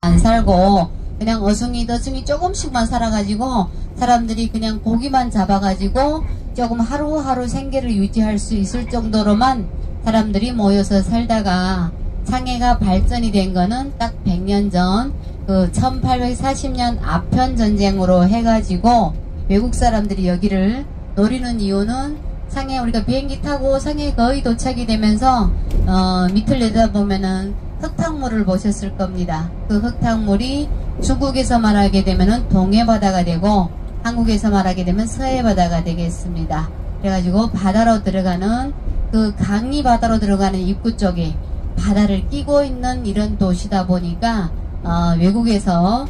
안 살고 그냥 어숭이더숭이 조금씩만 살아가지고 사람들이 그냥 고기만 잡아가지고 조금 하루하루 생계를 유지할 수 있을 정도로만 사람들이 모여서 살다가 상해가 발전이 된 거는 딱 100년 전 그 1840년 아편 전쟁으로 해가지고 외국 사람들이 여기를 노리는 이유는 상해 우리가 비행기 타고 상해 거의 도착이 되면서 밑을 내다보면은 흙탕물을 보셨을 겁니다. 그 흙탕물이 중국에서 말하게 되면은 동해바다가 되고 한국에서 말하게 되면 서해바다가 되겠습니다. 그래가지고 바다로 들어가는 그 강리 바다로 들어가는 입구 쪽에 바다를 끼고 있는 이런 도시다 보니까 외국에서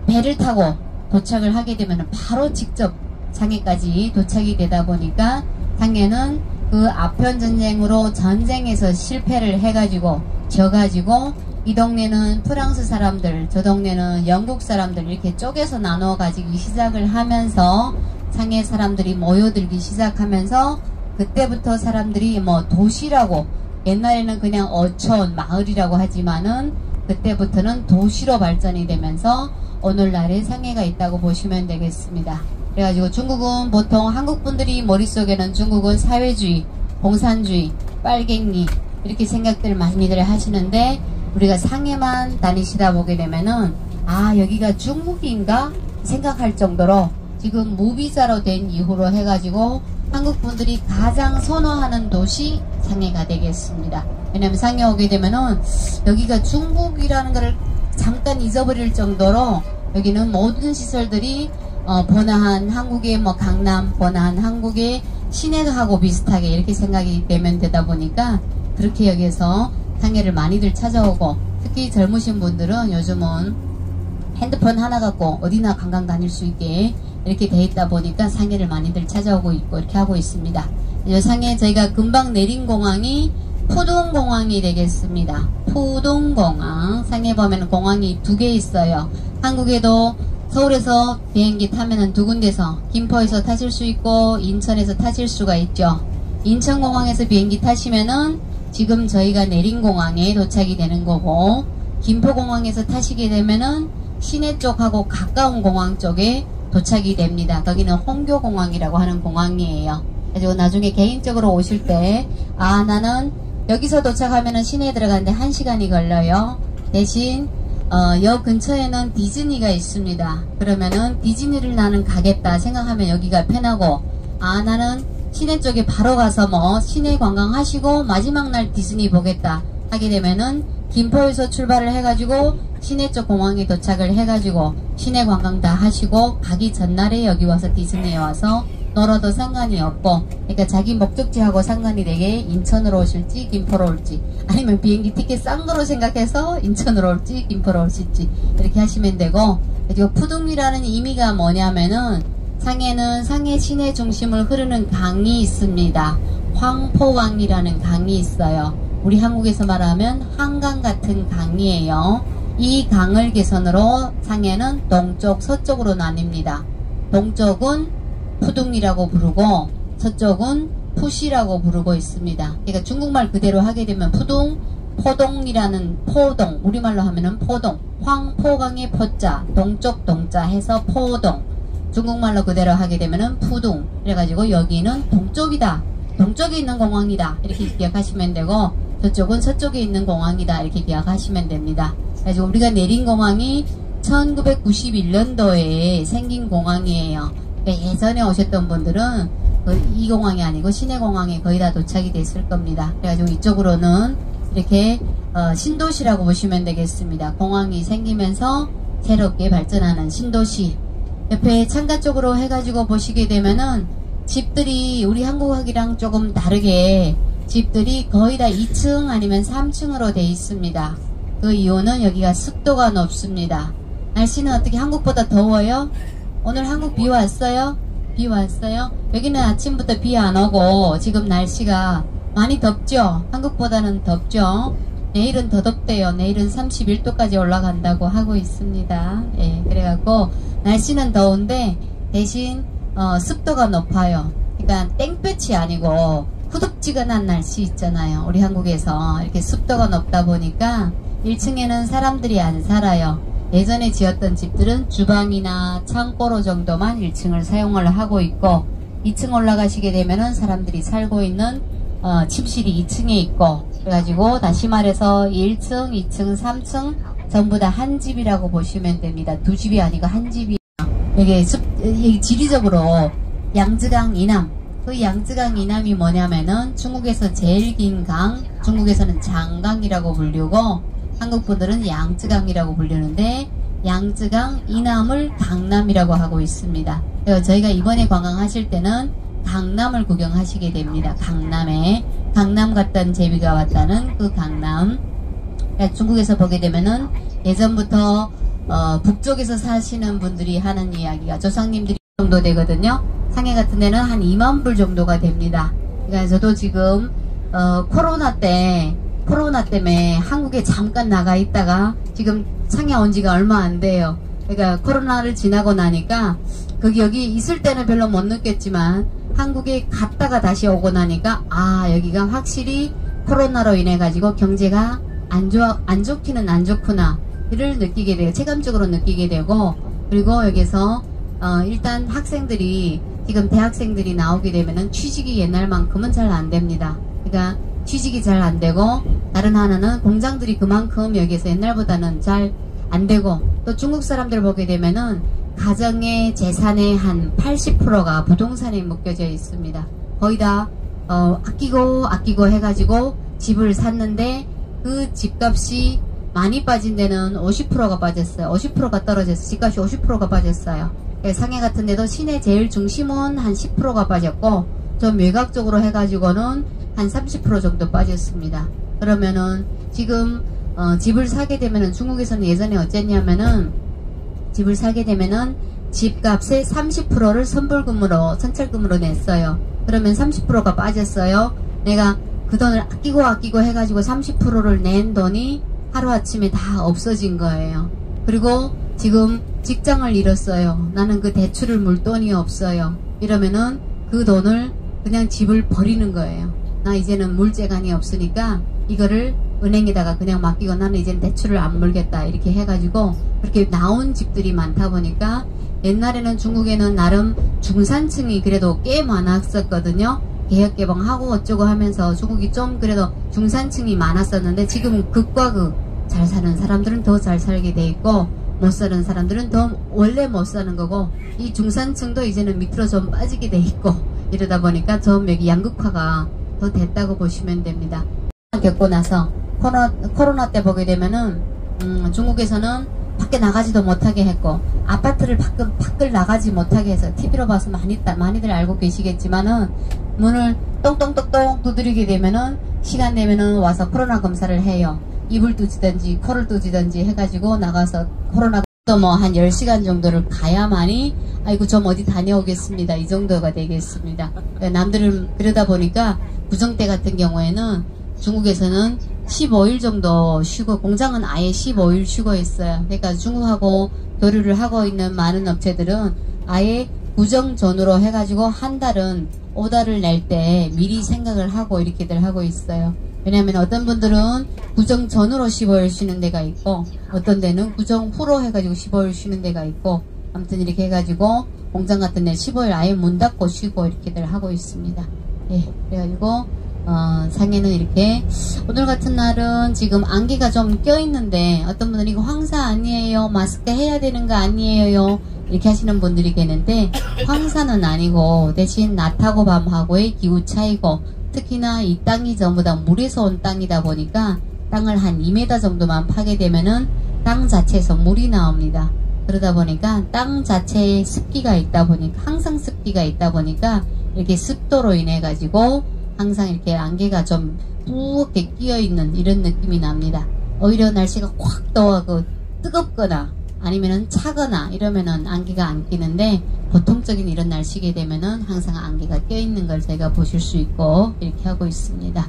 배를 타고 도착을 하게 되면 바로 직접 상해까지 도착이 되다 보니까 상해는 그 아편 전쟁으로 전쟁에서 실패를 해가지고 져가지고 이 동네는 프랑스 사람들, 저 동네는 영국 사람들 이렇게 쪼개서 나눠 가지기 시작을 하면서 상해 사람들이 모여들기 시작하면서 그때부터 사람들이 뭐 도시라고 옛날에는 그냥 어촌, 마을이라고 하지만은 그때부터는 도시로 발전이 되면서 오늘날에 상해가 있다고 보시면 되겠습니다. 그래가지고 중국은 보통 한국 분들이 머릿속에는 중국은 사회주의, 공산주의, 빨갱이 이렇게 생각들을 많이들 하시는데 우리가 상해만 다니시다 보게 되면은 아 여기가 중국인가 생각할 정도로 지금 무비자로 된 이후로 해가지고 한국 분들이 가장 선호하는 도시 상해가 되겠습니다. 왜냐면 상해 오게 되면은 여기가 중국이라는 것을 잠깐 잊어버릴 정도로 여기는 모든 시설들이 번화한 한국의 뭐 강남, 번화한 한국의 시내하고 비슷하게 이렇게 생각이 되면 되다 보니까 그렇게 여기에서 상해를 많이들 찾아오고 특히 젊으신 분들은 요즘은 핸드폰 하나 갖고 어디나 관광 다닐 수 있게 이렇게 돼 있다 보니까 상해를 많이들 찾아오고 있고 이렇게 하고 있습니다. 이 상해 저희가 금방 내린 공항이 푸둥공항이 되겠습니다. 푸둥공항 상해 보면 공항이 2개 있어요. 한국에도 서울에서 비행기 타면은 2군데서 김포에서 타실 수 있고 인천에서 타실 수가 있죠. 인천공항에서 비행기 타시면은 지금 저희가 내린 공항에 도착이 되는 거고 김포공항에서 타시게 되면은 시내 쪽하고 가까운 공항 쪽에 도착이 됩니다. 거기는 홍교공항이라고 하는 공항이에요. 그래서 나중에 개인적으로 오실 때 아 나는 여기서 도착하면은 시내에 들어가는데 1시간이 걸려요. 대신 역 근처에는 디즈니가 있습니다. 그러면은 디즈니를 나는 가겠다 생각하면 여기가 편하고 아 나는 시내 쪽에 바로 가서 뭐 시내 관광하시고 마지막 날 디즈니 보겠다 하게 되면은 김포에서 출발을 해가지고 시내 쪽 공항에 도착을 해가지고 시내 관광 다 하시고 가기 전날에 여기 와서 디즈니에 와서 놀아도 상관이 없고 그러니까 자기 목적지하고 상관이 되게 인천으로 오실지 김포로 올지 아니면 비행기 티켓 싼 거로 생각해서 인천으로 올지 김포로 오실지 이렇게 하시면 되고 그리고 푸둥이라는 의미가 뭐냐면은 상해는 상해 시내 중심을 흐르는 강이 있습니다. 황포강이라는 강이 있어요. 우리 한국에서 말하면 한강 같은 강이에요. 이 강을 개선으로 상해는 동쪽 서쪽으로 나뉩니다. 동쪽은 푸둥이라고 부르고 서쪽은 푸시라고 부르고 있습니다. 그러니까 중국말 그대로 하게 되면 푸둥, 포동이라는 포동, 우리말로 하면은 포동, 황포강의 포자, 동쪽 동자 해서 포동, 중국말로 그대로 하게 되면은 푸둥. 그래가지고 여기는 동쪽이다, 동쪽에 있는 공항이다 이렇게 기억하시면 되고 저쪽은 서쪽에 있는 공항이다 이렇게 기억하시면 됩니다. 그래서 우리가 내린 공항이 1991년도에 생긴 공항이에요. 예전에 오셨던 분들은 이 공항이 아니고 시내공항에 거의 다 도착이 됐을 겁니다. 그래가지고 이쪽으로는 이렇게 신도시라고 보시면 되겠습니다. 공항이 생기면서 새롭게 발전하는 신도시. 옆에 창가 쪽으로 해가지고 보시게 되면은 집들이 우리 한국이랑 조금 다르게 집들이 거의 다 2층 아니면 3층으로 돼 있습니다. 그 이유는 여기가 습도가 높습니다. 날씨는 어떻게 한국보다 더워요? 오늘 한국 비 왔어요? 비 왔어요? 여기는 아침부터 비 안 오고 지금 날씨가 많이 덥죠? 한국보다는 덥죠? 내일은 더 덥대요. 내일은 31도까지 올라간다고 하고 있습니다. 예, 그래갖고 날씨는 더운데 대신 습도가 높아요. 그러니까 땡볕이 아니고 후덥지근한 날씨 있잖아요. 우리 한국에서 이렇게 습도가 높다 보니까 1층에는 사람들이 안 살아요. 예전에 지었던 집들은 주방이나 창고로 정도만 1층을 사용을 하고 있고 2층 올라가시게 되면은 사람들이 살고 있는 침실이 2층에 있고 그래가지고 다시 말해서 1층, 2층, 3층 전부 다 한 집이라고 보시면 됩니다. 두 집이 아니고 한 집이에요. 이게 지리적으로 양쯔강 이남, 그 양쯔강 이남이 뭐냐면은 중국에서 제일 긴 강, 중국에서는 장강이라고 불리고 한국 분들은 양쯔강이라고 불리는데 양쯔강 이남을 강남이라고 하고 있습니다. 그래서 저희가 이번에 관광하실 때는 강남을 구경하시게 됩니다. 강남 갔던 제비가 왔다는 그 강남. 중국에서 보게 되면은 예전부터 북쪽에서 사시는 분들이 하는 이야기가 조상님들이 정도 되거든요. 상해 같은 데는 한 2만 불 정도가 됩니다. 그러니까 저도 지금 코로나 때문에 한국에 잠깐 나가 있다가 지금 상해 온 지가 얼마 안 돼요. 그러니까 코로나를 지나고 나니까 여기 있을 때는 별로 못 느꼈지만 한국에 갔다가 다시 오고 나니까 여기가 확실히 코로나로 인해 가지고 경제가 안 좋기는 안 좋구나 이를 느끼게 돼요. 체감적으로 느끼게 되고 그리고 여기서 일단 학생들이 지금 대학생들이 나오게 되면은 취직이 옛날만큼은 잘 안 됩니다. 그러니까 취직이 잘 안 되고 다른 하나는 공장들이 그만큼 여기서 옛날보다는 잘 안 되고 또 중국 사람들 보게 되면은 가정의 재산의 한 80%가 부동산에 묶여져 있습니다. 거의 다 아끼고 해가지고 집을 샀는데 그 집값이 많이 빠진 데는 50%가 빠졌어요. 50%가 떨어졌어요. 집값이 50%가 빠졌어요. 상해 같은 데도 시내 제일 중심은 한 10%가 빠졌고 좀 외곽 쪽으로 해가지고는 한 30% 정도 빠졌습니다. 그러면은 지금 집을 사게 되면은 중국에서는 예전에 어쨌냐면은 집을 사게 되면은 집값의 30%를 선찰금으로 냈어요. 그러면 30%가 빠졌어요. 내가 그 돈을 아끼고 해가지고 30%를 낸 돈이 하루아침에 다 없어진 거예요. 그리고 지금 직장을 잃었어요. 나는 그 대출을 물 돈이 없어요. 이러면은 그 돈을 그냥 집을 버리는 거예요. 나 이제는 물재간이 없으니까 이거를 은행에다가 그냥 맡기고 나는 이제는 대출을 안 물겠다 이렇게 해가지고 그렇게 나온 집들이 많다 보니까 옛날에는 중국에는 나름 중산층이 그래도 꽤 많았었거든요. 개혁개방하고 어쩌고 하면서 중국이 좀 그래도 중산층이 많았었는데 지금은 극과 극 잘 사는 사람들은 더 잘 살게 돼 있고 못 사는 사람들은 더 원래 못 사는 거고 이 중산층도 이제는 밑으로 좀 빠지게 돼 있고 이러다 보니까 좀 여기 양극화가 더 됐다고 보시면 됩니다. 겪고 나서 코로나 때 보게 되면은 중국에서는 밖에 나가지도 못하게 했고 아파트를 밖을 나가지 못하게 해서 TV로 봐서 많이들 알고 계시겠지만은 문을 똥똥똥똥 두드리게 되면은 시간 되면은 와서 코로나 검사를 해요. 입을 뚜지든지 코를 뚜지든지 해가지고 나가서 코로나 또 뭐 한 10시간 정도를 가야만이 아이고 좀 어디 다녀오겠습니다 이 정도가 되겠습니다. 남들은 그러다 보니까 구정 때 같은 경우에는 중국에서는 15일 정도 쉬고 공장은 아예 15일 쉬고 있어요. 그러니까 중국하고 교류를 하고 있는 많은 업체들은 아예 구정 전후로 해가지고 한 달은 오다를 낼 때 미리 생각을 하고 이렇게들 하고 있어요. 왜냐하면 어떤 분들은 구정 전후로 15일 쉬는 데가 있고 어떤 데는 구정 후로 해가지고 15일 쉬는 데가 있고 아무튼 이렇게 해가지고 공장 같은 데 15일 아예 문 닫고 쉬고 이렇게들 하고 있습니다. 예, 그래가지고 상해는 이렇게 오늘 같은 날은 지금 안개가 좀 껴있는데 어떤 분들은 이거 황사 아니에요? 마스크 해야 되는 거 아니에요? 이렇게 하시는 분들이 계는데 황사는 아니고 대신 낮하고 밤하고의 기후 차이고 특히나 이 땅이 전부 다 물에서 온 땅이다 보니까 땅을 한 2m 정도만 파게 되면은 땅 자체에서 물이 나옵니다. 그러다 보니까 땅 자체에 습기가 있다 보니까 항상 습기가 있다 보니까 이렇게 습도로 인해 가지고 항상 이렇게 안개가 좀 뿌옇게 끼어있는 이런 느낌이 납니다. 오히려 날씨가 확 더워고 뜨겁거나 아니면은 차거나 이러면은 안개가 안 끼는데 보통적인 이런 날씨게 되면은 항상 안개가 껴있는 걸 저희가 보실 수 있고 이렇게 하고 있습니다.